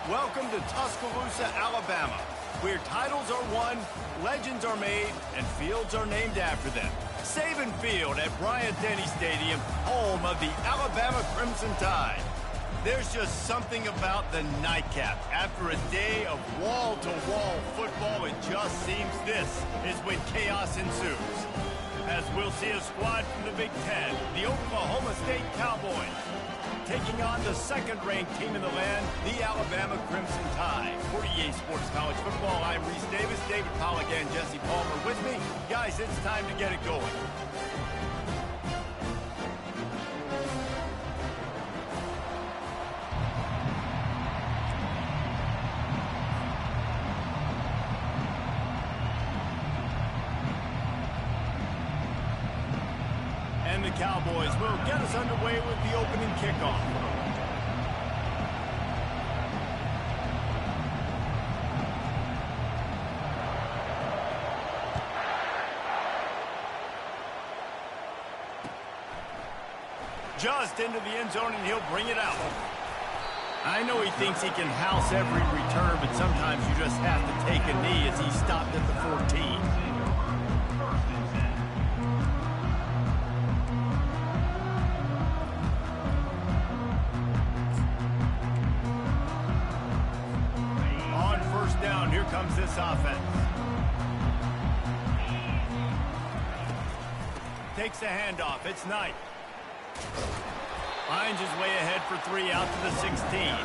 Welcome to Tuscaloosa, Alabama, where titles are won, legends are made, and fields are named after them. Saban Field at Bryant-Denny Stadium, home of the Alabama Crimson Tide. There's just something about the nightcap. After a day of wall-to-wall football, it just seems this is when chaos ensues. As we'll see a squad from the Big Ten, the Oklahoma State Cowboys, taking on the second-ranked team in the land, the Alabama Crimson Tide. For EA Sports College Football, I'm Reese Davis, David Pollack, and Jesse Palmer with me. Guys, it's time to get it going. And the Cowboys will get us underway with the opening kickoff. Just into the end zone, and he'll bring it out. I know he thinks he can house every return, but sometimes you just have to take a knee as he stopped at the 14. Here comes this offense. Takes the handoff. It's Knight. Finds his way ahead for 3 out to the 16.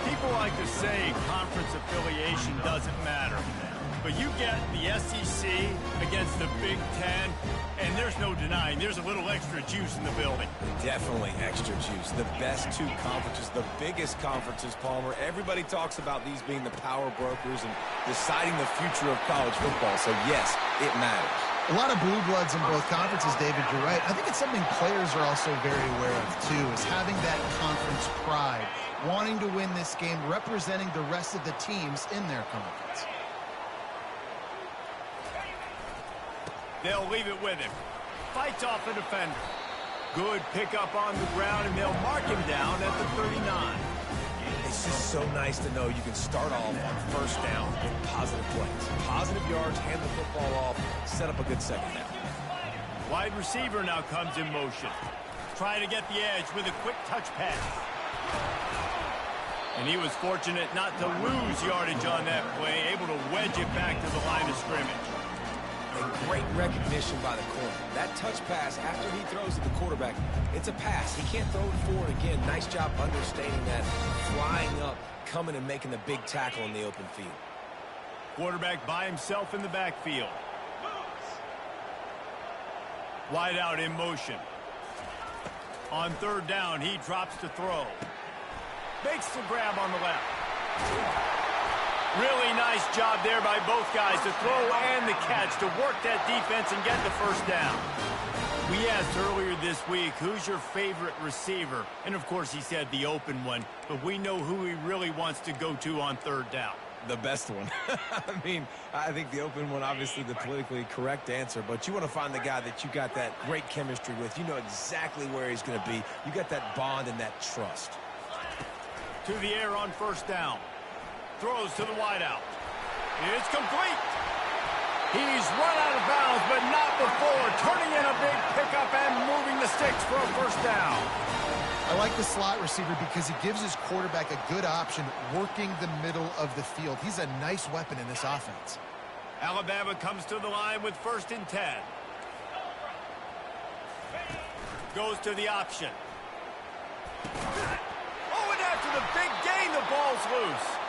People like to say conference affiliation doesn't matter. But you get the SEC against the Big Ten, and there's no denying there's a little extra juice in the building. Definitely extra juice. The best two conferences, the biggest conferences, Palmer. Everybody talks about these being the power brokers and deciding the future of college football. So, yes, it matters. A lot of blue bloods in both conferences, David, you're right. I think it's something players are also very aware of, too, is having that conference pride, wanting to win this game, representing the rest of the teams in their conference. They'll leave it with him. Fights off a defender. Good pickup on the ground, and they'll mark him down at the 39. It's just so nice to know you can start off on first down with positive plays. Positive yards, hand the football off, set up a good second down. Wide receiver now comes in motion. Trying to get the edge with a quick touch pass. And he was fortunate not to lose yardage on that play, able to wedge it back to the line of scrimmage. And great recognition by the corner. That touch pass after he throws at the quarterback, it's a pass. He can't throw it forward again. Nice job understanding that, flying up, coming and making the big tackle in the open field. Quarterback by himself in the backfield. Wide out in motion. On third down, he drops to throw. Makes the grab on the left. Really nice job there by both guys to throw and the catch to work that defense and get the first down. We asked earlier this week, who's your favorite receiver? And, of course, he said the open one, but we know who he really wants to go to on third down. The best one. I mean, I think the open one, obviously the politically correct answer, but you want to find the guy that you got that great chemistry with. You know exactly where he's going to be. You got that bond and that trust. To the air on first down. Throws to the wideout. It's complete. He's run out of bounds, but not before turning in a big pickup and moving the sticks for a first down. I like the slot receiver because he gives his quarterback a good option working the middle of the field. He's a nice weapon in this offense. Alabama comes to the line with 1st and 10. Goes to the option. Oh, and after the big gain, the ball's loose.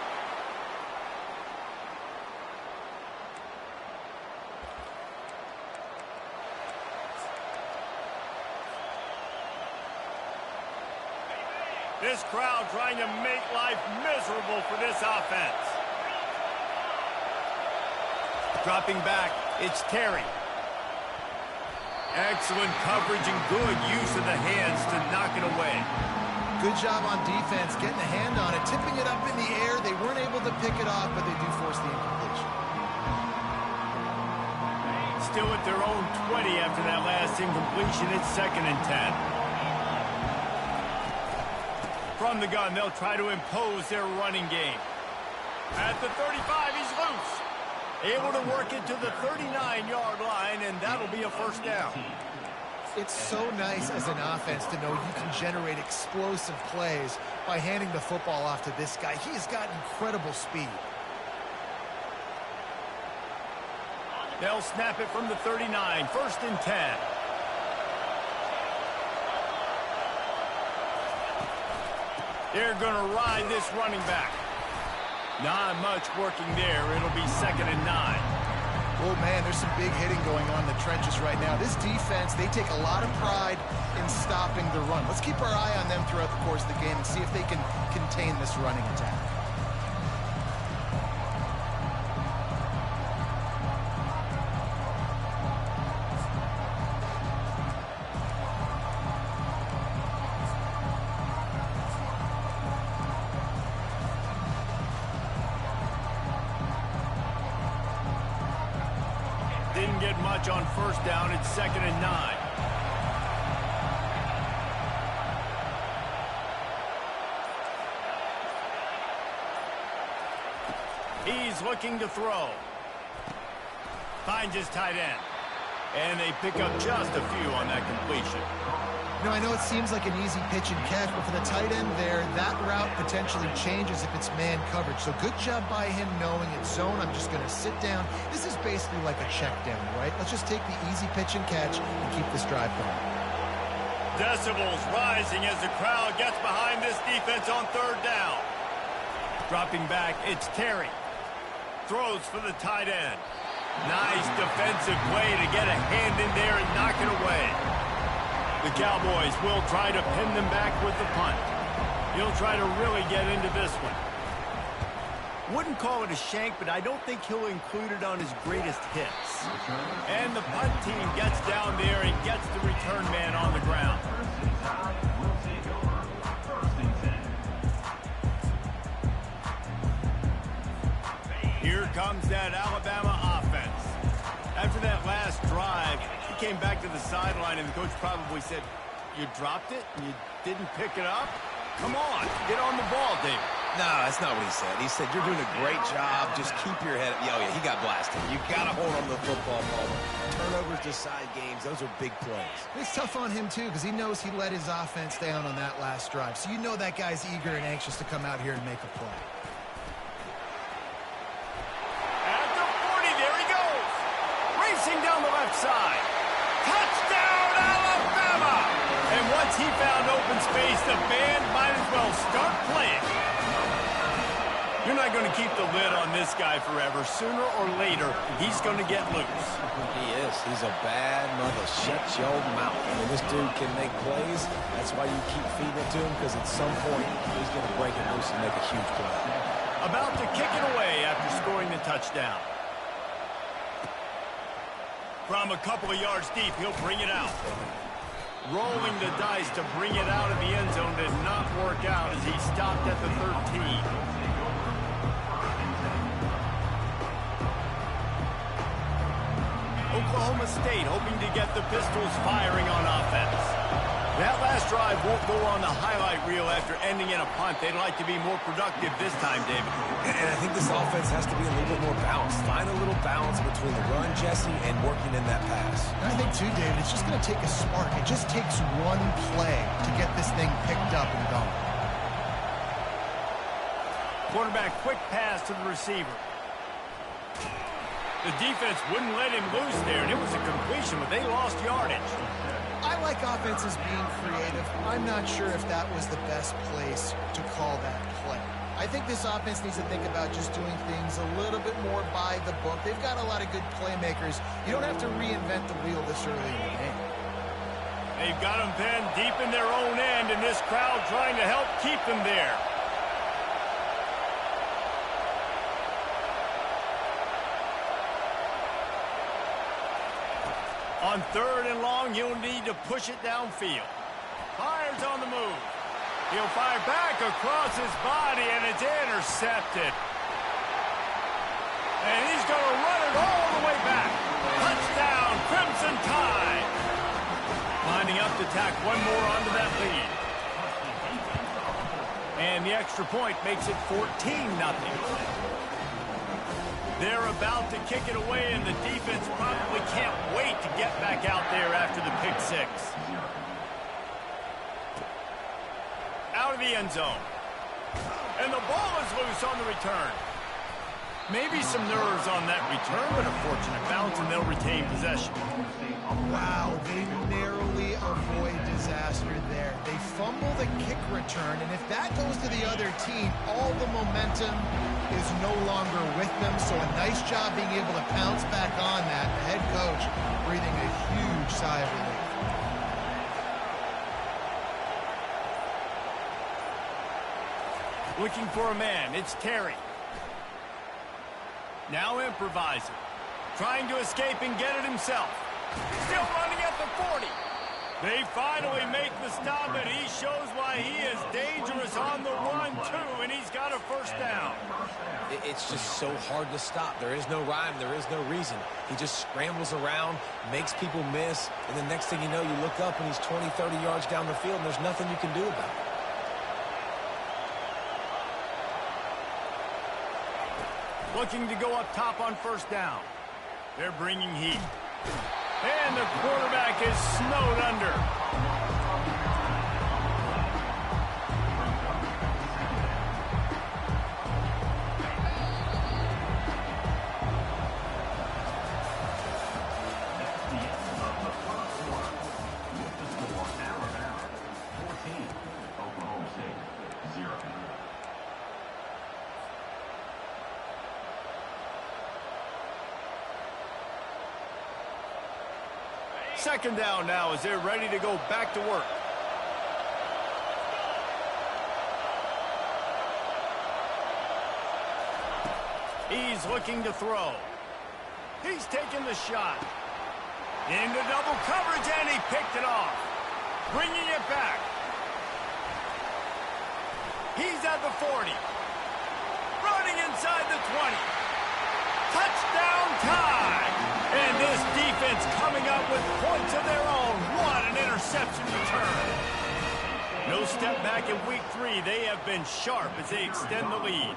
This crowd trying to make life miserable for this offense. Dropping back, it's Terry. Excellent coverage and good use of the hands to knock it away. Good job on defense, getting a hand on it, tipping it up in the air. They weren't able to pick it off, but they do force the incompletion. Still at their own 20 after that last incompletion. It's 2nd and 10. From the gun, they'll try to impose their running game. At the 35, he's loose. Able to work it to the 39-yard line, and that'll be a first down. It's so nice as an offense to know you can generate explosive plays by handing the football off to this guy. He has got incredible speed. They'll snap it from the 39, 1st and 10. They're going to ride this running back. Not much working there. It'll be 2nd and 9. Oh, man, there's some big hitting going on in the trenches right now. This defense, they take a lot of pride in stopping the run. Let's keep our eye on them throughout the course of the game and see if they can contain this running attack. Didn't get much on 1st down. It's 2nd and 9. He's looking to throw. Finds his tight end. And they pick up just a few on that completion. You know, I know it seems like an easy pitch and catch, but for the tight end there, that route potentially changes if it's man coverage. So good job by him knowing it's zone. I'm just going to sit down. This is basically like a check down, right? Let's just take the easy pitch and catch and keep this drive going. Decibels rising as the crowd gets behind this defense on 3rd down. Dropping back, it's Terry. Throws for the tight end. Nice defensive play to get a hand in there and knock it away. The Cowboys will try to pin them back with the punt. He'll try to really get into this one. Wouldn't call it a shank, but I don't think he'll include it on his greatest hits. And the punt team gets down there and gets the return man on the ground. Here comes that Alabama offense. After that last drive, he came back to the sideline, and the coach probably said, "You dropped it and you didn't pick it up? Come on, get on the ball, David." No, that's not what he said. He said, "You're doing a great job. Just keep your head up." Oh, yeah, he got blasted. You got to hold on to the football ball. Turnovers decide games. Those are big plays. It's tough on him, too, because he knows he let his offense down on that last drive. So you know that guy's eager and anxious to come out here and make a play. At the 40, there he goes. Racing down the left side. Touchdown, Alabama! And once he found open space, the band might as well start playing. You're not going to keep the lid on this guy forever. Sooner or later, he's going to get loose. He is. He's a bad mother. Shut your mouth. I mean, this dude can make plays. That's why you keep feeding it to him, because at some point, he's going to break it loose and make a huge play. About to kick it away after scoring the touchdown. From a couple of yards deep, he'll bring it out. Rolling the dice to bring it out of the end zone did not work out as he stopped at the 13. Oklahoma State hoping to get the Pistols firing on offense. That last drive won't go on the highlight reel after ending in a punt. They'd like to be more productive this time, David. And I think this offense has to be a little bit more balanced. Find a little balance between the run, Jesse, and working in that pass. And I think, too, David, it's just going to take a spark. It just takes one play to get this thing picked up and going. Quarterback quick pass to the receiver. The defense wouldn't let him loose there, and it was a completion, but they lost yardage. I like offenses being creative. I'm not sure if that was the best place to call that play. I think this offense needs to think about just doing things a little bit more by the book. They've got a lot of good playmakers. You don't have to reinvent the wheel this early in the game. They've got them pinned deep in their own end, and this crowd trying to help keep them there. On 3rd and long, he'll need to push it downfield. Fires on the move. He'll fire back across his body, and it's intercepted. And he's going to run it all the way back. Touchdown, Crimson Tide. Lining up to tack one more onto that lead. the extra point makes it 14-0. They're about to kick it away, and the defense probably can't wait to get back out there after the pick six. Out of the end zone. And the ball is loose on the return. Maybe some nerves on that return, but a fortunate bounce, and they'll retain possession. Wow, they narrowly avoid disaster there. They fumble the kick return, and if that goes to the other team, all the momentum is no longer with them. So a nice job being able to pounce back on that. The head coach breathing a huge sigh of relief. Looking for a man, it's Terry. Now improvising. Trying to escape and get it himself. Still running at the 40. They finally make the stop, and he shows why he is dangerous on the run, too, and he's got a first down. It's just so hard to stop. There is no rhyme. There is no reason. He just scrambles around, makes people miss, and the next thing you know, you look up, and he's 20, 30 yards down the field, and there's nothing you can do about it. Looking to go up top on first down. They're bringing heat. And the quarterback is snowed under. Second down now as they're ready to go back to work. He's looking to throw. He's taking the shot. Into double coverage, and he picked it off. Bringing it back. He's at the 40. Running inside the 20. Touchdown tie! And this defense coming up with points of their own. What an interception return. No step back in week 3. They have been sharp as they extend the lead.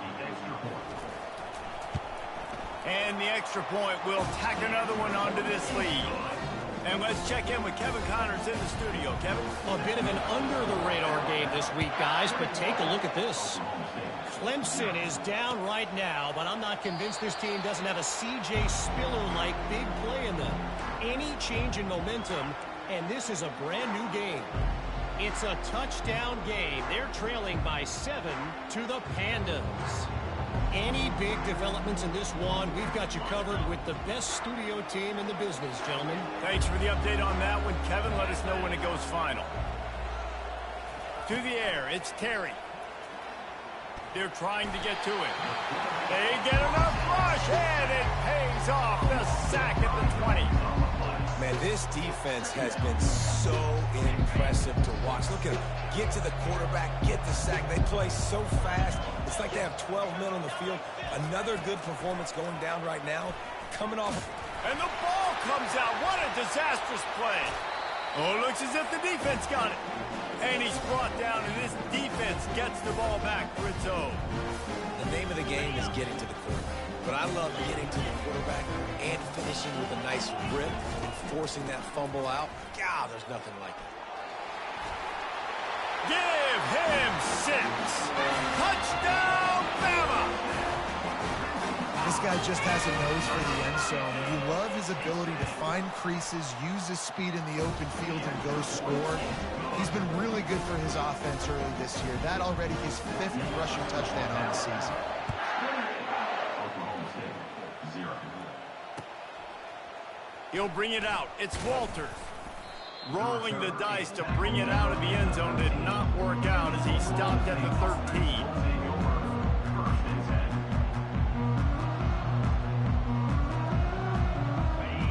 And the extra point will tack another one onto this lead. And let's check in with Kevin Connors in the studio. Kevin? A bit of an under-the-radar game this week, guys, but take a look at this. Clemson is down right now, but I'm not convinced this team doesn't have a C.J. Spiller-like big play in them. Any change in momentum, and this is a brand-new game. It's a touchdown game. They're trailing by 7 to the Pandas. Any big developments in this one, we've got you covered with the best studio team in the business, gentlemen. Thanks for the update on that one, Kevin. Let us know when it goes final. To the air, it's Terry. They're trying to get to it. They get enough rush, and it pays off. The sack at the 20. Man, this defense has been so impressive to watch. Look at them. Get to the quarterback, get the sack. They play so fast. It's like they have 12 men on the field. Another good performance going down right now. Coming off. And the ball comes out. What a disastrous play. Oh, looks as if the defense got it. And he's brought down, and this defense gets the ball back for its own. The name of the game is getting to the quarterback. But I love getting to the quarterback and finishing with a nice rip and forcing that fumble out. God, there's nothing like it. Give him 6. Touchdown, Bama! This guy just has a nose for the end zone, and you love his ability to find creases, use his speed in the open field, and go score. He's been really good for his offense early this year. That already his 5th rushing touchdown on the season. He'll bring it out. It's Walters. Rolling the dice to bring it out of the end zone did not work out as he stopped at the 13.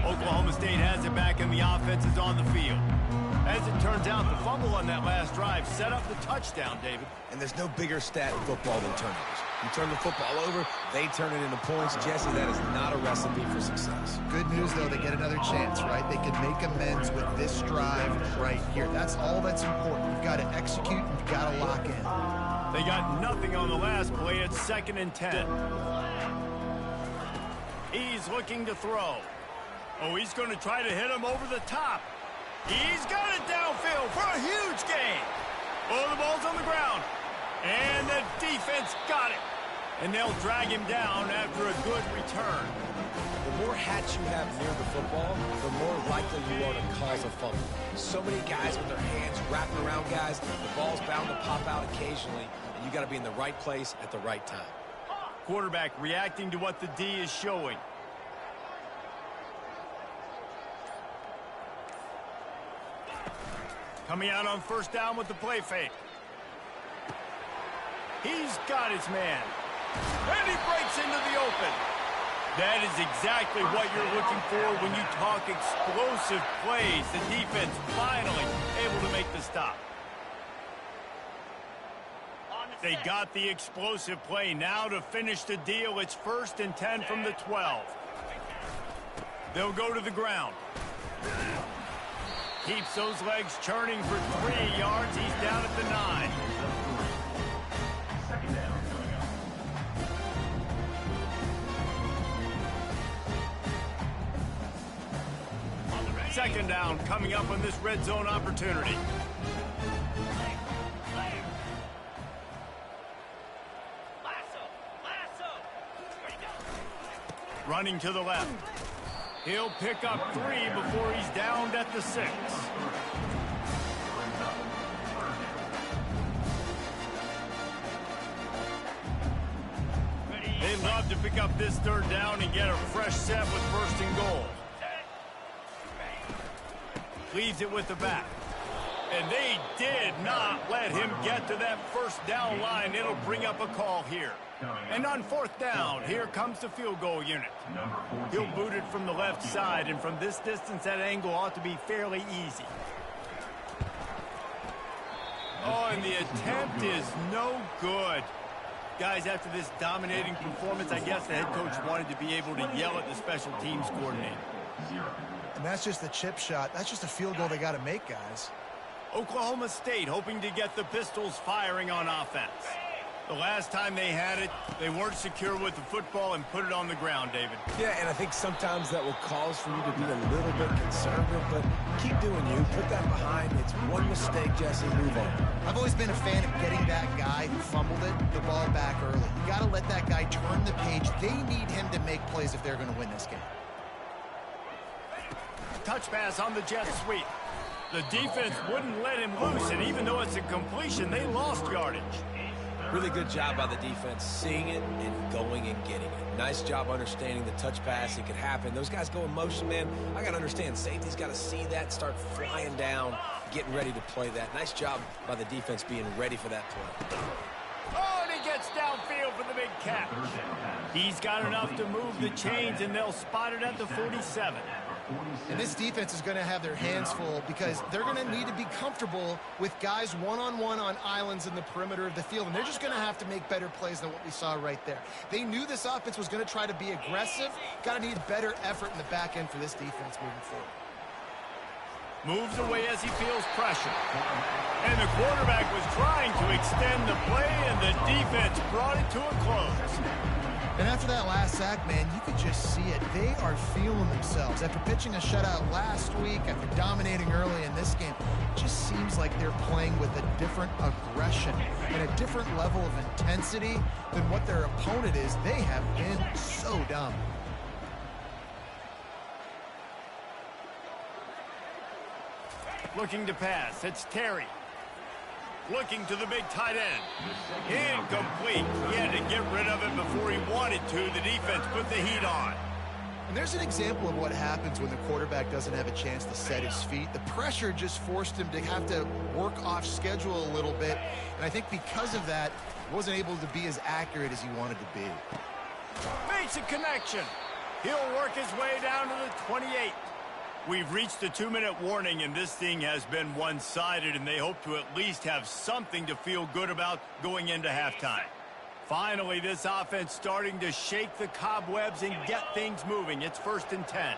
Oklahoma State has it back, and the offense is on the field. As it turns out, the fumble on that last drive set up the touchdown, David. And there's no bigger stat in football than turnovers. You turn the football over, they turn it into points. Jesse, that is not a recipe for success. Good news, though, they get another chance, right? They can make amends with this drive right here. That's all that's important. You've got to execute, and you've got to lock in. They got nothing on the last play. It's 2nd and 10. He's looking to throw. Oh, he's going to try to hit him over the top. He's got it downfield for a huge gain. Oh, the ball's on the ground. And the defense got it. And they'll drag him down after a good return. The more hats you have near the football, the more likely you are to cause a fumble. So many guys with their hands wrapping around guys, the ball's bound to pop out occasionally, and you got to be in the right place at the right time. Quarterback reacting to what the D is showing. Coming out on 1st down with the play fake. He's got his man. And he breaks into the open. That is exactly what you're looking for when you talk explosive plays. The defense finally able to make the stop. They got the explosive play. Now to finish the deal, it's 1st and 10 from the 12. They'll go to the ground. Keeps those legs churning for 3 yards. He's down at the 9. Second down coming up on this red zone opportunity. Running to the left. He'll pick up 3 before he's downed at the 6. They love to pick up this 3rd down and get a fresh set with 1st and goal. Leaves it with the back. And they did not let him get to that 1st down line. It'll bring up a call here. And on 4th down, here comes the field goal unit. He'll boot it from the left side, and from this distance, that angle ought to be fairly easy. Oh, and the attempt is no good. Guys, after this dominating performance, I guess the head coach wanted to be able to yell at the special teams coordinator. And that's just the chip shot. That's just a field goal they got to make, guys. Oklahoma State hoping to get the Pistols firing on offense. The last time they had it, they weren't secure with the football and put it on the ground, David. Yeah, and I think sometimes that will cause for you to be a little bit conservative, but keep doing you. Put that behind. It's one mistake, Jesse. Move on. I've always been a fan of getting that guy who fumbled it, the ball back early. You got to let that guy turn the page. They need him to make plays if they're going to win this game. Touch pass on the jet sweep. The defense wouldn't let him loose, and even though it's a completion, they lost yardage. Really good job by the defense, seeing it and going and getting it. Nice job understanding the touch pass. It could happen. Those guys go in motion, man. I got to understand. Safety's got to see that, start flying down, getting ready to play that. Nice job by the defense being ready for that play. Oh, and he gets downfield for the big catch. He's got enough to move the chains, and they'll spot it at the 47. And this defense is going to have their hands full because they're going to need to be comfortable with guys one-on-one on islands in the perimeter of the field. And they're just going to have to make better plays than what we saw right there. They knew this offense was going to try to be aggressive. Got to need better effort in the back end for this defense moving forward. Moves away as he feels pressure. And the quarterback was trying to extend the play, and the defense brought it to a close. And after that last sack, man, you could just see it. They are feeling themselves. After pitching a shutout last week, after dominating early in this game, it just seems like they're playing with a different aggression and a different level of intensity than what their opponent is. They have been so dominant. Looking to pass. It's Terry. Looking to the big tight end. Incomplete. He had to get rid of it before he wanted to. The defense put the heat on. And there's an example of what happens when the quarterback doesn't have a chance to set his feet. The pressure just forced him to have to work off schedule a little bit. And I think because of that, he wasn't able to be as accurate as he wanted to be. Makes a connection. He'll work his way down to the 28. We've reached the 2-minute warning, and this thing has been one-sided, and they hope to at least have something to feel good about going into halftime. Finally, this offense starting to shake the cobwebs and get things moving. It's 1st and 10.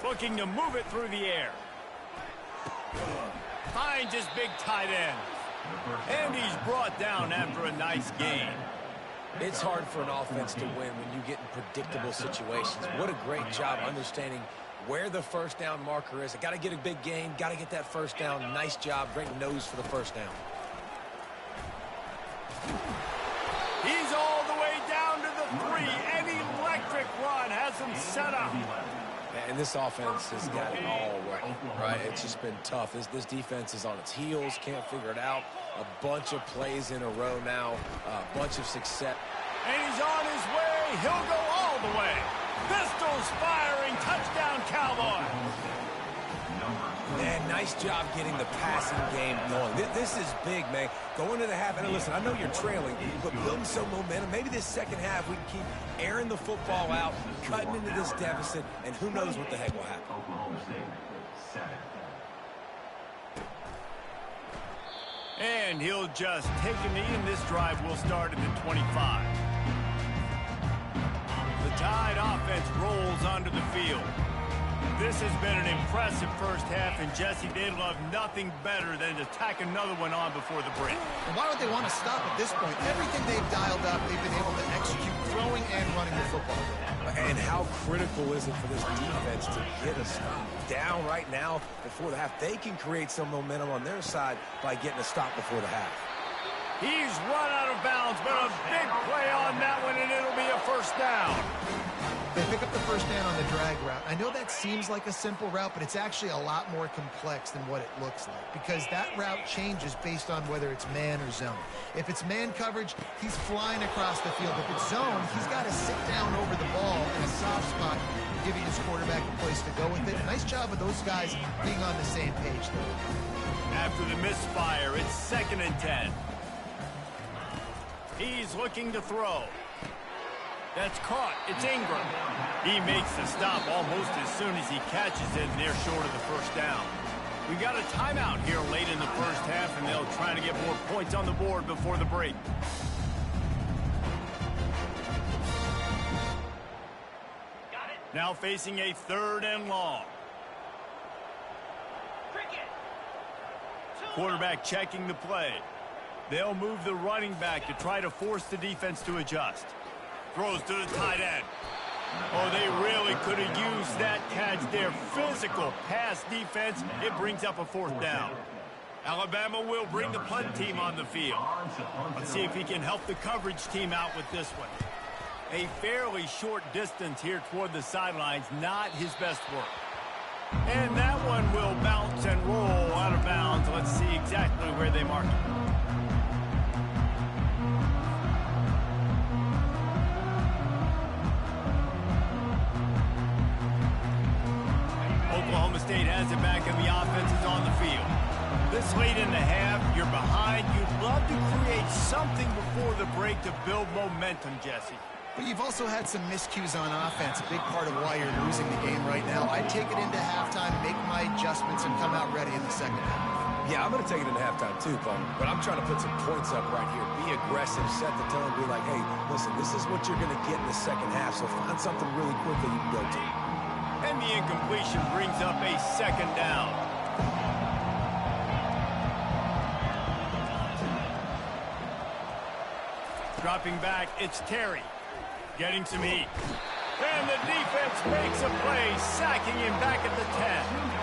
Looking to move it through the air. Finds his big tight end. And he's brought down after a nice gain. It's hard for an offense to win when you get in predictable situations. What a great job understanding where the first down marker is. I got to get a big gain, got to get that first down. Nice job, great nose for the first down. He's all the way down to the 3. An electric run has him set up. And this offense has got it all right? It's just been tough. This defense is on its heels, can't figure it out. A bunch of plays in a row now, a bunch of success. And he's on his way. He'll go all the way. Pistols firing. Touchdown, Cowboys. Man, nice job getting the passing game going. This is big, man. Go into the half, and listen, I know you're trailing, but building some momentum. Maybe this second half we can keep airing the football out, cutting into this deficit, and who knows what the heck will happen. And he'll just take a knee, and this drive will start at the 25. The Tide offense rolls onto the field. This has been an impressive first half, and Jesse, they'd love nothing better than to tack another one on before the break. And why would they want to stop at this point? Everything they've dialed up, they've been able to execute throwing and running the football. And how critical is it for this defense to get a stop down right now before the half? They can create some momentum on their side by getting a stop before the half. He's run out of bounds, but a big play on that one, and it'll be a first down. They pick up the first down on the drag route. I know that seems like a simple route, but it's actually a lot more complex than what it looks like because that route changes based on whether it's man or zone. If it's man coverage, he's flying across the field. If it's zone, he's got to sit down over the ball in a soft spot, giving his quarterback a place to go with it. Nice job of those guys being on the same page, though. After the misfire, it's 2nd and 10. He's looking to throw. That's caught. It's Ingram. He makes the stop almost as soon as he catches it, and they're short of the first down. We got a timeout here late in the first half, and they'll try to get more points on the board before the break. Now facing a 3rd and long. Quarterback checking the play. They'll move the running back to try to force the defense to adjust. Throws to the tight end. Oh, they really could have used that catch there. Physical pass defense. It brings up a 4th down. Alabama will bring the punt team on the field. Let's see if he can help the coverage team out with this one. A fairly short distance here toward the sidelines. Not his best work. And that one will bounce and roll out of bounds. Let's see exactly where they mark it. Oklahoma State has it back, and the offense is on the field. This late in the half, you're behind. You'd love to create something before the break to build momentum, Jesse. But you've also had some miscues on offense, a big part of why you're losing the game right now. I'd take it into halftime, make my adjustments, and come out ready in the second half. Yeah, I'm going to take it into halftime too, Paul. But I'm trying to put some points up right here. Be aggressive, set the tone, be like, hey, listen, this is what you're going to get in the second half, so find something really quick that you can go to. And the incompletion brings up a 2nd down. Dropping back, it's Terry. Getting some heat. And the defense makes a play, sacking him back at the 10.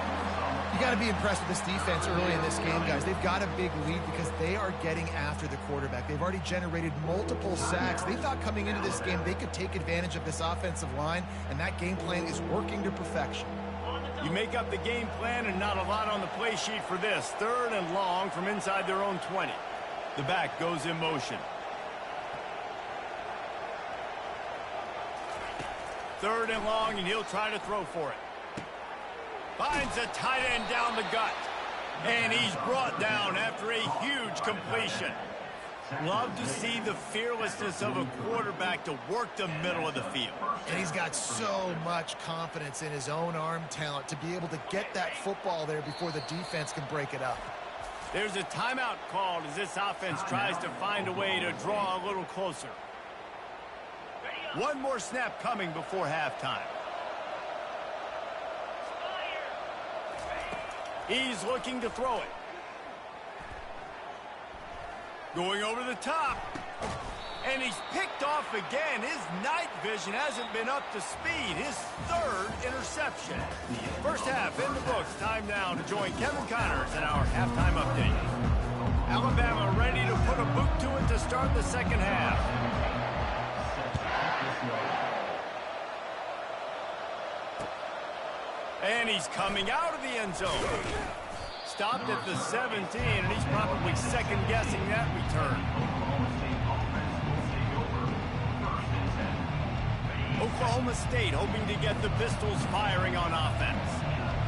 You got to be impressed with this defense early in this game, guys. They've got a big lead because they are getting after the quarterback. They've already generated multiple sacks. They thought coming into this game they could take advantage of this offensive line, and that game plan is working to perfection. You make up the game plan and not a lot on the play sheet for this. 3rd and long from inside their own 20. The back goes in motion. 3rd and long, and he'll try to throw for it. Finds a tight end down the gut. And he's brought down after a huge completion. Love to see the fearlessness of a quarterback to work the middle of the field. And he's got so much confidence in his own arm talent to be able to get that football there before the defense can break it up. There's a timeout called as this offense tries to find a way to draw a little closer. One more snap coming before halftime. He's looking to throw it. Going over the top. And he's picked off again. His night vision hasn't been up to speed. His third interception. First half in the books. Time now to join Kevin Connors in our halftime update. Alabama ready to put a boot to it to start the second half. And he's coming out of the end zone. Stopped at the 17, and he's probably second-guessing that return. Oklahoma State hoping to get the Pistols firing on offense.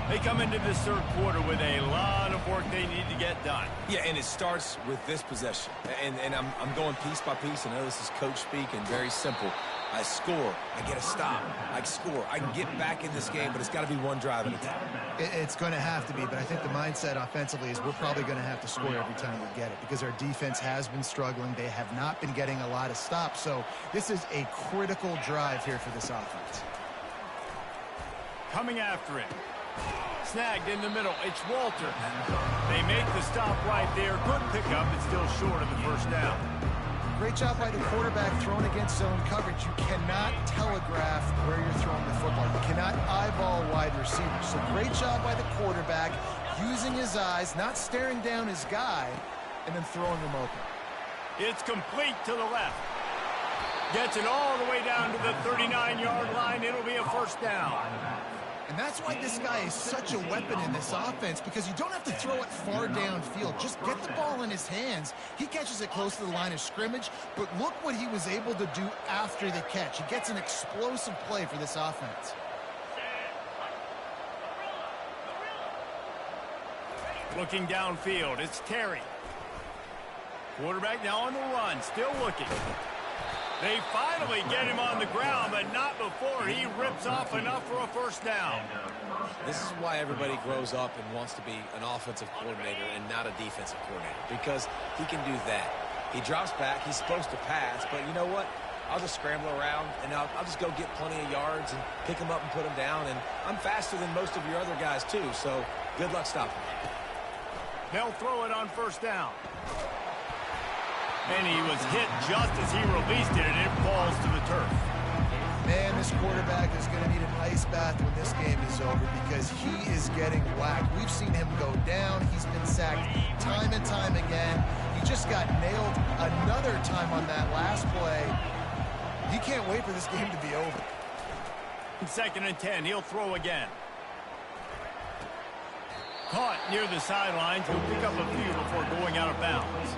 They come into this third quarter with a lot of work they need to get done. Yeah, and it starts with this possession. And I'm going piece by piece. I know this is coach speak and very simple. I score. I get a stop. I score. I can get back in this game, but it's got to be one drive at a time. It's going to have to be, but I think the mindset offensively is we're probably going to have to score every time we get it because our defense has been struggling. They have not been getting a lot of stops, so this is a critical drive here for this offense. Coming after it. Snagged in the middle. It's Walter. They make the stop right there. Good pickup, but still short of the first down. Great job by the quarterback throwing against zone coverage. You cannot telegraph where you're throwing the football. You cannot eyeball wide receivers. So great job by the quarterback using his eyes, not staring down his guy, and then throwing him open. It's complete to the left. Gets it all the way down to the 39-yard line. It'll be a first down. And that's why this guy is such a weapon in this offense, because you don't have to throw it far downfield. Just get the ball in his hands. He catches it close to the line of scrimmage, but look what he was able to do after the catch. He gets an explosive play for this offense. Looking downfield, it's Terry. Quarterback now on the run, still looking. They finally get him on the ground, but not before he rips off enough for a first down. This is why everybody grows up and wants to be an offensive coordinator and not a defensive coordinator, because he can do that. He drops back. He's supposed to pass, but you know what? I'll just scramble around, and I'll just go get plenty of yards and pick him up and put him down, and I'm faster than most of your other guys, too, so good luck stopping me. They'll throw it on first down. And he was hit just as he released it, and it falls to the turf. Man, this quarterback is going to need an ice bath when this game is over because he is getting whacked. We've seen him go down. He's been sacked time and time again. He just got nailed another time on that last play. He can't wait for this game to be over. 2nd and 10, he'll throw again. Caught near the sidelines. He'll pick up a few before going out of bounds.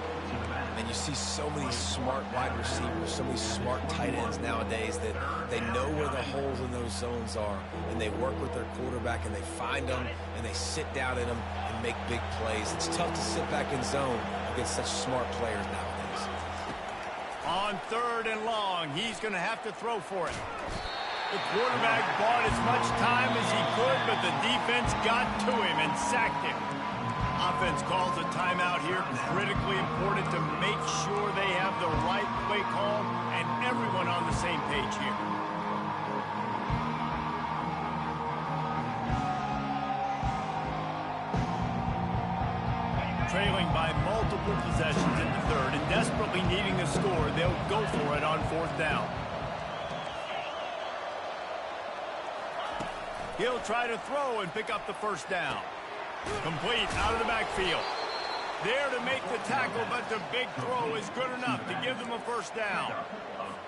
And you see so many smart wide receivers, so many smart tight ends nowadays that they know where the holes in those zones are, and they work with their quarterback, and they find them, and they sit down in them and make big plays. It's tough to sit back in zone against such smart players nowadays. On 3rd and long, he's going to have to throw for it. The quarterback bought as much time as he could, but the defense got to him and sacked him. Offense calls a timeout here. Critically important to make sure they have the right play call and everyone on the same page here. Trailing by multiple possessions in the 3rd and desperately needing a score, they'll go for it on 4th down. He'll try to throw and pick up the first down. Complete out of the backfield. There to make the tackle, but the big throw is good enough to give them a first down.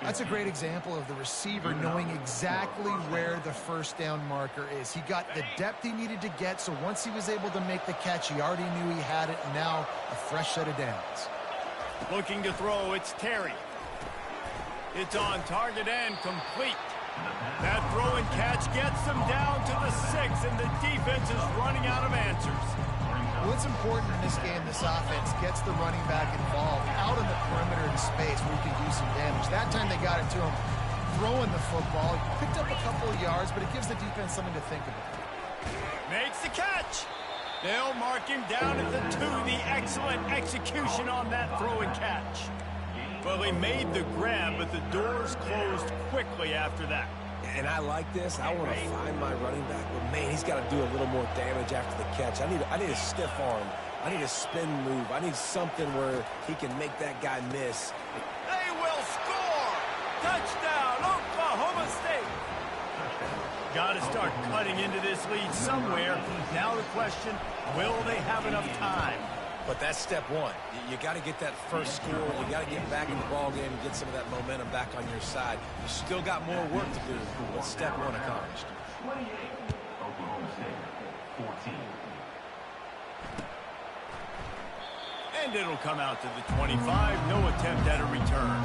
That's a great example of the receiver knowing exactly where the first down marker is. He got the depth he needed to get, so once he was able to make the catch, he already knew he had it, and now a fresh set of downs. Looking to throw, it's Terry. It's on target and complete. That throw and catch gets them down to the 6, and the defense is running out of answers. What's important in this game, this offense gets the running back involved out in the perimeter in space where he can do some damage. That time they got it to him throwing the football. He picked up a couple of yards, but it gives the defense something to think about. Makes the catch. They'll mark him down at the 2. The excellent execution on that throw and catch. Well, he made the grab, but the doors closed quickly after that. And I like this. I want to find my running back, but man, he's got to do a little more damage after the catch. I need a stiff arm I need a spin move. I need something where he can make that guy miss. They will score! Touchdown, Oklahoma State! Got to start cutting into this lead somewhere. Now the question, will they have enough time? But that's step one. You got to get that first score. You got to get back in the ball game and get some of that momentum back on your side. You still got more work to do, but step one accomplished. 28, Oklahoma State, 14. And it'll come out to the 25. No attempt at a return.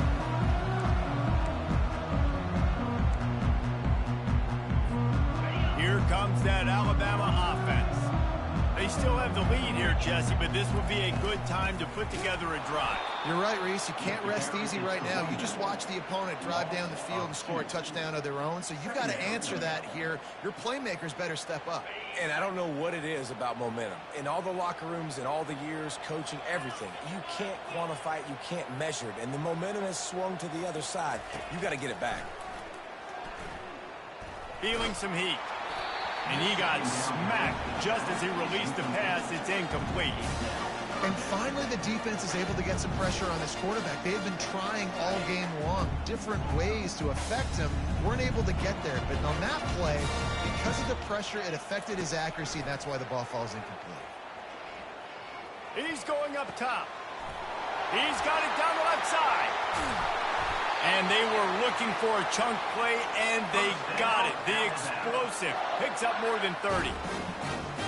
Here comes that Alabama offense. They still have the lead here, Jesse, but this would be a good time to put together a drive. You're right, Reese. You can't rest easy right now. You just watch the opponent drive down the field and score a touchdown of their own, so you've got to answer that here. Your playmakers better step up. And I don't know what it is about momentum. In all the locker rooms, in all the years, coaching, everything, you can't quantify it, you can't measure it, and the momentum has swung to the other side. You got to get it back. Feeling some heat. And he got smacked just as he released the pass. It's incomplete. And finally, the defense is able to get some pressure on this quarterback. They've been trying all game long different ways to affect him. Weren't able to get there. But on that play, because of the pressure, it affected his accuracy. And that's why the ball falls incomplete. He's going up top. He's got it down the left side. And they were looking for a chunk play, and they got it. The explosive picks up more than 30.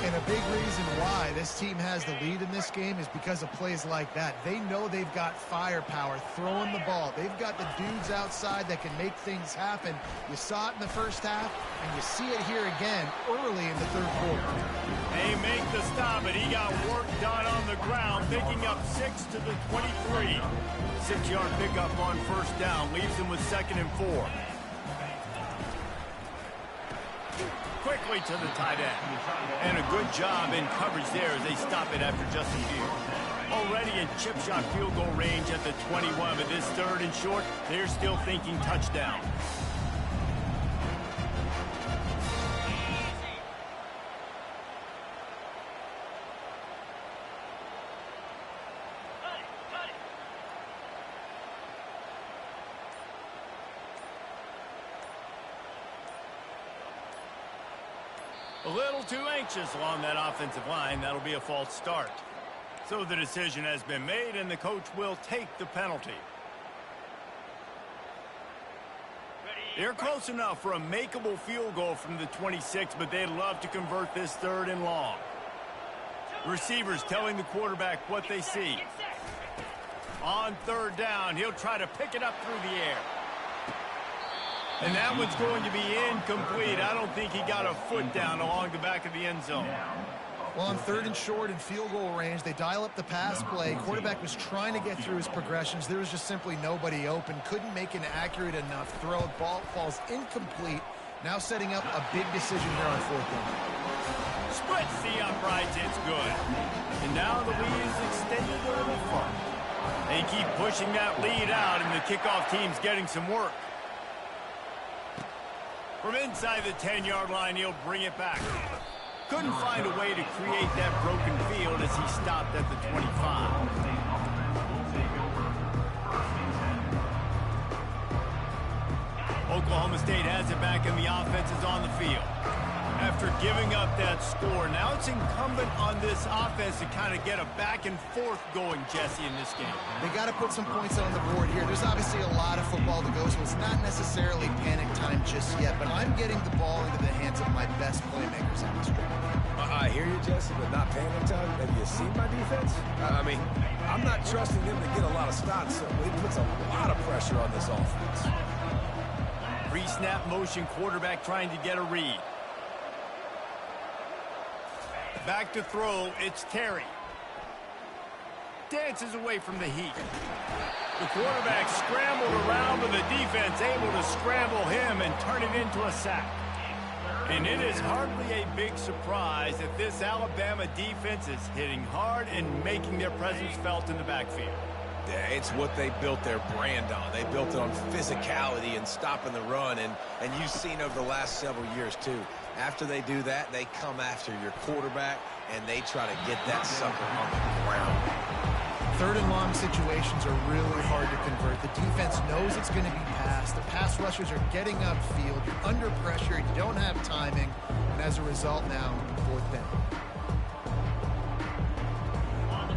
And a big reason why this team has the lead in this game is because of plays like that. They know they've got firepower throwing the ball. They've got the dudes outside that can make things happen. You saw it in the first half, and you see it here again early in the third quarter. They make the stop, but he got work done on the ground, picking up 6 to the 23. 6-yard pickup on first down, leaves him with 2nd and 4. Quickly to the tight end. And a good job in coverage there as they stop it after just a few. Already in chip shot field goal range at the 21, but this 3rd and short, they're still thinking touchdown. A little too anxious along that offensive line. That'll be a false start. So the decision has been made, and the coach will take the penalty. They're close enough for a makeable field goal from the 26, but they'd love to convert this 3rd and long. Receivers telling the quarterback what they see. On 3rd down, he'll try to pick it up through the air. And that one's going to be incomplete. I don't think he got a foot down along the back of the end zone. Well, on 3rd and short and field goal range, they dial up the pass play. Quarterback was trying to get through his progressions. There was just simply nobody open. Couldn't make an accurate enough throw. Ball falls incomplete. Now setting up a big decision here on 4th down. Splits the uprights. It's good. And now the lead is extended a little further. They keep pushing that lead out, and the kickoff team's getting some work. From inside the 10-yard line, he'll bring it back. Couldn't find a way to create that broken field as he stopped at the 25. Oklahoma State has it back, and the offense is on the field. After giving up that score, now it's incumbent on this offense to kind of get a back and forth going, Jesse, in this game. They got to put some points on the board here. There's obviously a lot of football to go, so it's not necessarily panic time just yet, but I'm getting the ball into the hands of my best playmakers on this drive. I hear you, Jesse, but not panic time. Have you seen my defense? I mean, I'm not trusting them to get a lot of stops, so it puts a lot of pressure on this offense. Pre-snap motion, quarterback trying to get a read. Back to throw, it's Terry. Dances away from the heat. The quarterback scrambled around, but the defense able to scramble him and turn it into a sack. And it is hardly a big surprise that this Alabama defense is hitting hard and making their presence felt in the backfield. Yeah, it's what they built their brand on. They built it on physicality and stopping the run, and you've seen over the last several years, too. After they do that, they come after your quarterback, and they try to get that sucker on the ground. Third and long situations are really hard to convert. The defense knows it's going to be passed. The pass rushers are getting upfield. You're under pressure. You don't have timing. And as a result now, fourth down.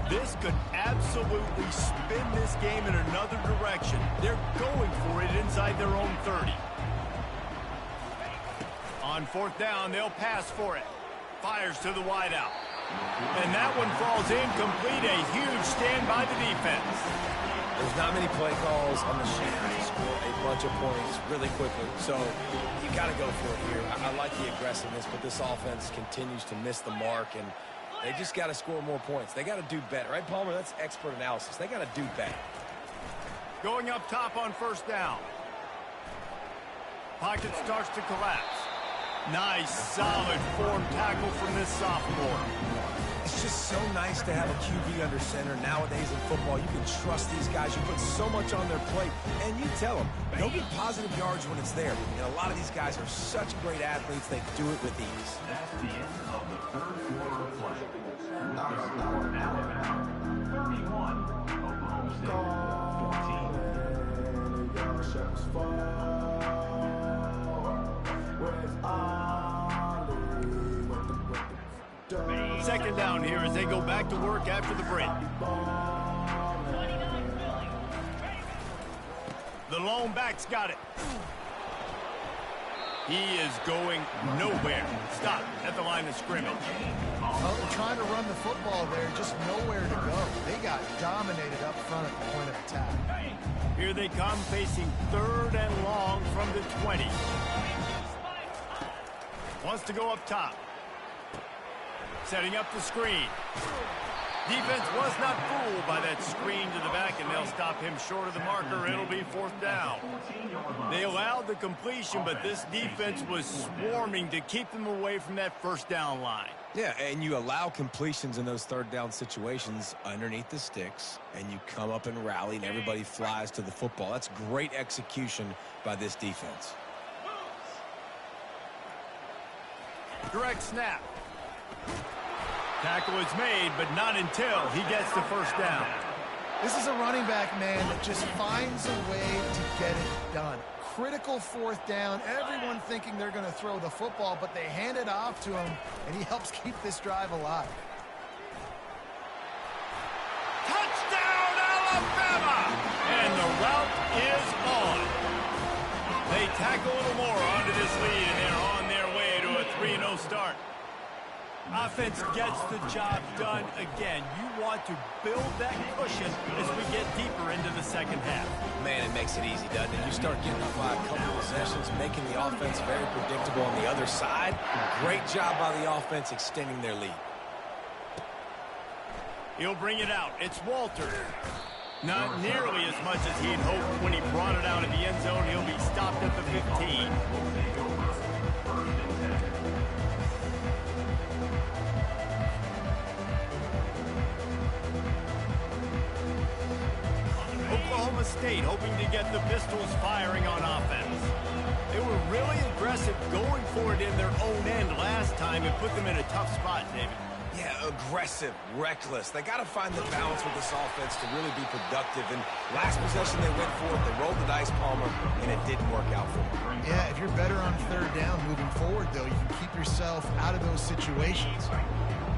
This could absolutely spin this game in another direction. They're going for it inside their own 30. On fourth down, they'll pass for it. Fires to the wideout. And that one falls incomplete. A huge stand by the defense. There's not many play calls on the sheet to score a bunch of points really quickly. So you got to go for it here. I like the aggressiveness, but this offense continues to miss the mark, and they just got to score more points. They got to do better. Right, Palmer? That's expert analysis. They got to do better. Going up top on first down. Pocket starts to collapse. Nice, solid form tackle from this sophomore. It's just so nice to have a QB under center. Nowadays in football, you can trust these guys. You put so much on their plate, and you tell them, they'll get positive yards when it's there. And a lot of these guys are such great athletes, they do it with ease. That's the end of the third quarter of play. Alabama 31, Oklahoma State 14. Second down here as they go back to work after the break. The lone back's got it. He is going nowhere. Stop at the line of scrimmage. Well, they're trying to run the football there, just nowhere to go. They got dominated up front at the point of attack. Here they come, facing third and long from the 20. Wants to go up top. Setting up the screen. Defense was not fooled by that screen to the back, and they'll stop him short of the marker. It'll be fourth down. They allowed the completion, but this defense was swarming to keep them away from that first down line. Yeah, and you allow completions in those third down situations underneath the sticks, and you come up and rally, and everybody flies to the football. That's great execution by this defense. Direct snap. Tackle is made, but not until he gets the first down. This is a running back, man, that just finds a way to get it done. Critical fourth down. Everyone thinking they're going to throw the football, but they hand it off to him, and he helps keep this drive alive. Touchdown, Alabama! And the route is on. They tack a little more onto this lead, and they're on their way to a 3-0 start. Offense gets the job done again. You want to build that cushion as we get deeper into the second half. Man, it makes it easy, doesn't it? You start getting up by a couple possessions, making the offense very predictable on the other side. Great job by the offense extending their lead. He'll bring it out. It's Walter. Not nearly as much as he'd hoped when he brought it out of the end zone. He'll be stopped at the 15. Oklahoma State hoping to get the Pistols firing on offense. They were really aggressive going for it in their own end last time and put them in a tough spot, David. Yeah, aggressive, reckless. They got to find the balance with this offense to really be productive. And last possession they went for it, they rolled the dice, Palmer, and it didn't work out for them. Yeah, if you're better on third down moving forward, though, you can keep yourself out of those situations.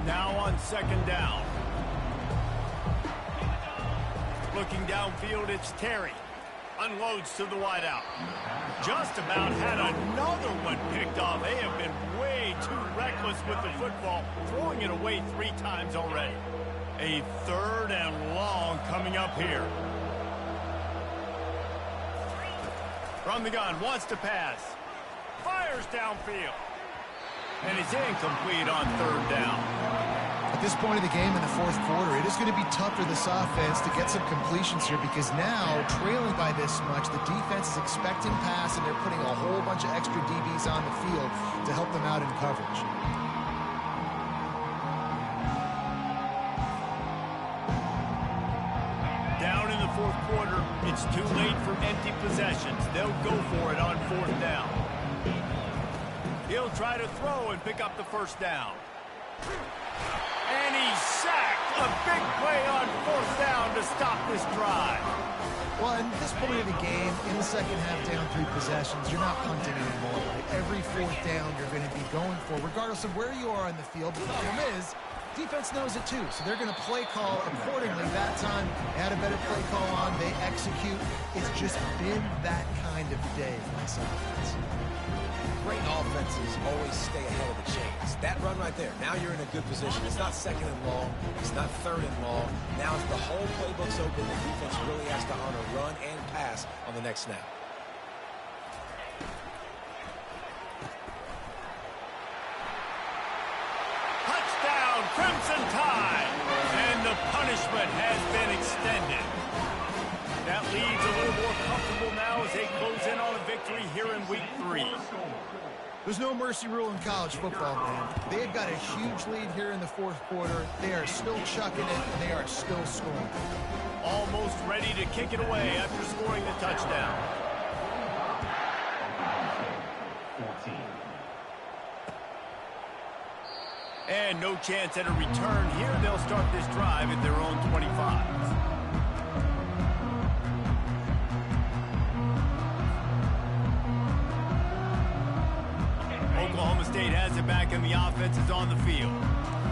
Now on second down. Looking downfield, it's Terry. Unloads to the wideout. Just about had another one picked off. They have been way too reckless with the football, throwing it away 3 times already. A third and long coming up here. From the gun, wants to pass. Fires downfield. And it's incomplete on third down. At this point of the game in the fourth quarter, it is going to be tough for this offense to get some completions here because now, trailing by this much, the defense is expecting pass and they're putting a whole bunch of extra DBs on the field to help them out in coverage. Down in the fourth quarter, it's too late for empty possessions. They'll go for it on fourth down. He'll try to throw and pick up the first down. And he's sacked. A big play on 4th down to stop this drive. Well, at this point of the game, in the second half, down 3 possessions, you're not punting anymore. Right? Every 4th down you're going to be going for, regardless of where you are on the field. But the problem is, defense knows it too, so they're going to play call accordingly. That time, they had a better play call on. They execute. It's just been that kind of day for this offense. Great offenses always stay ahead of the chains. That run right there, now you're in a good position. It's not 2nd and long. It's not 3rd and long. Now it's the whole playbook's open. The defense really has to honor run and pass on the next snap. Touchdown, Crimson Tide. And the punishment has been extended. That leads a little more comfortable now as they close in on a victory here in week 3. There's no mercy rule in college football, man. They've got a huge lead here in the 4th quarter. They are still chucking it, and they are still scoring. Almost ready to kick it away after scoring the touchdown. 14. And no chance at a return here. They'll start this drive at their own 25. Oklahoma State has it back, and the offense is on the field.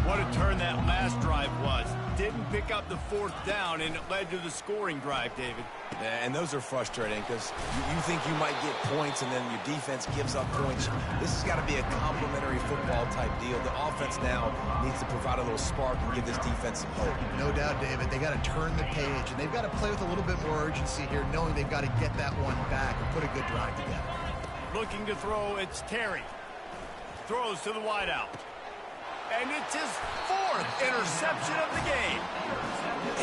What a turn that last drive was. Didn't pick up the 4th down, and it led to the scoring drive, David. Yeah, and those are frustrating because you think you might get points, and then your defense gives up points. This has got to be a complementary football-type deal. The offense now needs to provide a little spark and give this defense some hope. No doubt, David. They got to turn the page, and they've got to play with a little bit more urgency here, knowing they've got to get that one back and put a good drive together. Looking to throw, it's Terry. Throws to the wideout. And it's his 4th interception of the game.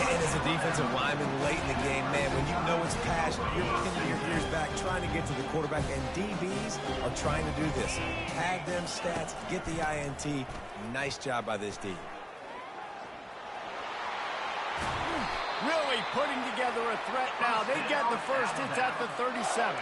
And as a defensive lineman late in the game, man, when you know it's pass, you're pinning your ears back, trying to get to the quarterback, and DBs are trying to do this. Pad them stats, get the INT. Nice job by this D. Really putting together a threat now. They get the first. It's at the 37.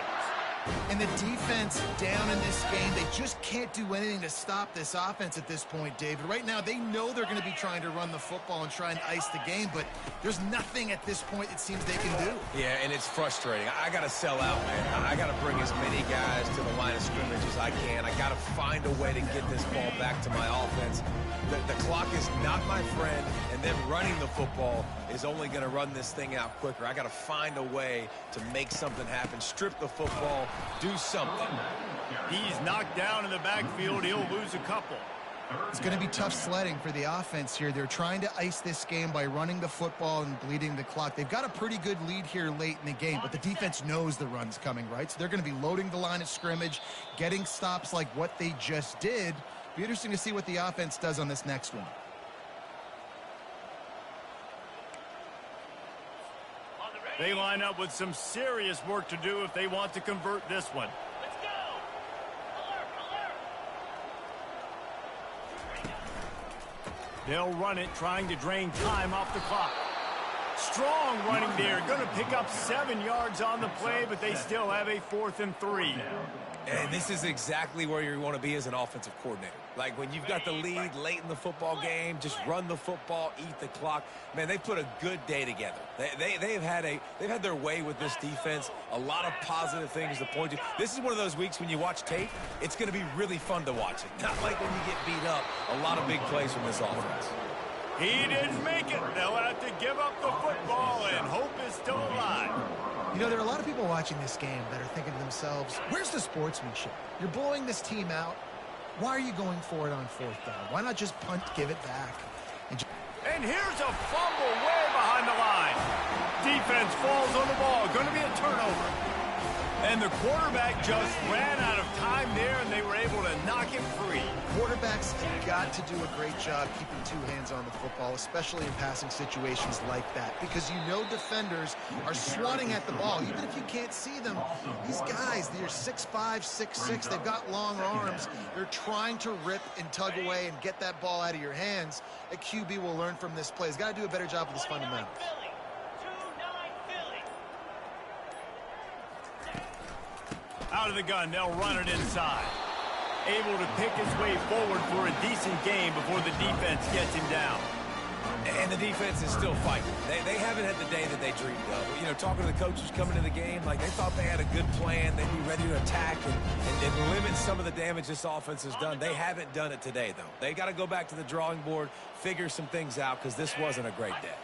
And the defense down in this game, they just can't do anything to stop this offense at this point, David. Right now, they know they're going to be trying to run the football and try and ice the game, but there's nothing at this point it seems they can do. Yeah, and it's frustrating. I got to sell out, man. I got to bring as many guys to the line of scrimmage as I can. I got to find a way to get this ball back to my offense. The clock is not my friend, and them running the football is only going to run this thing out quicker. I got to find a way to make something happen, strip the football, do something. He's knocked down in the backfield. He'll lose a couple. It's going to be tough sledding for the offense here. They're trying to ice this game by running the football and bleeding the clock. They've got a pretty good lead here late in the game, but the defense knows the run's coming, right? So they're going to be loading the line of scrimmage, getting stops like what they just did. Be interesting to see what the offense does on this next one. They line up with some serious work to do if they want to convert this one. Let's go! Alert, alert! They'll run it, trying to drain time off the clock. Strong running there. Going to pick up 7 yards on the play, but they still have a 4th and 3. And this is exactly where you want to be as an offensive coordinator. Like when you've got the lead late in the football game, just run the football, eat the clock. Man, they put a good day together. They've had their way with this defense. A lot of positive things to point to. This is one of those weeks when you watch tape, it's going to be really fun to watch it. Not like when you get beat up. A lot of big plays from this offense. He didn't make it. They'll have to give up the football, and hope is still alive. You know, there are a lot of people watching this game that are thinking to themselves, where's the sportsmanship? You're blowing this team out. Why are you going for it on 4th down? Why not just punt, give it back? And here's a fumble way behind the line. Defense falls on the ball. Going to be a turnover. And the quarterback just ran out of time there, and they were able to knock it free. Quarterbacks have got to do a great job keeping 2 hands on the football, especially in passing situations like that, because you know defenders are swatting at the ball. Even if you can't see them, these guys, they're 6'5", 6'6", they've got long arms. They're trying to rip and tug away and get that ball out of your hands. A QB will learn from this play. He's got to do a better job with his fundamentals. Out of the gun, they'll run it inside. able to pick his way forward for a decent game before the defense gets him down. And the defense is still fighting. They haven't had the day that they dreamed of. You know, talking to the coaches coming into the game, like they thought they had a good plan. They'd be ready to attack and limit some of the damage this offense has done. They haven't done it today, though. They got to go back to the drawing board, figure some things out, because this wasn't a great day.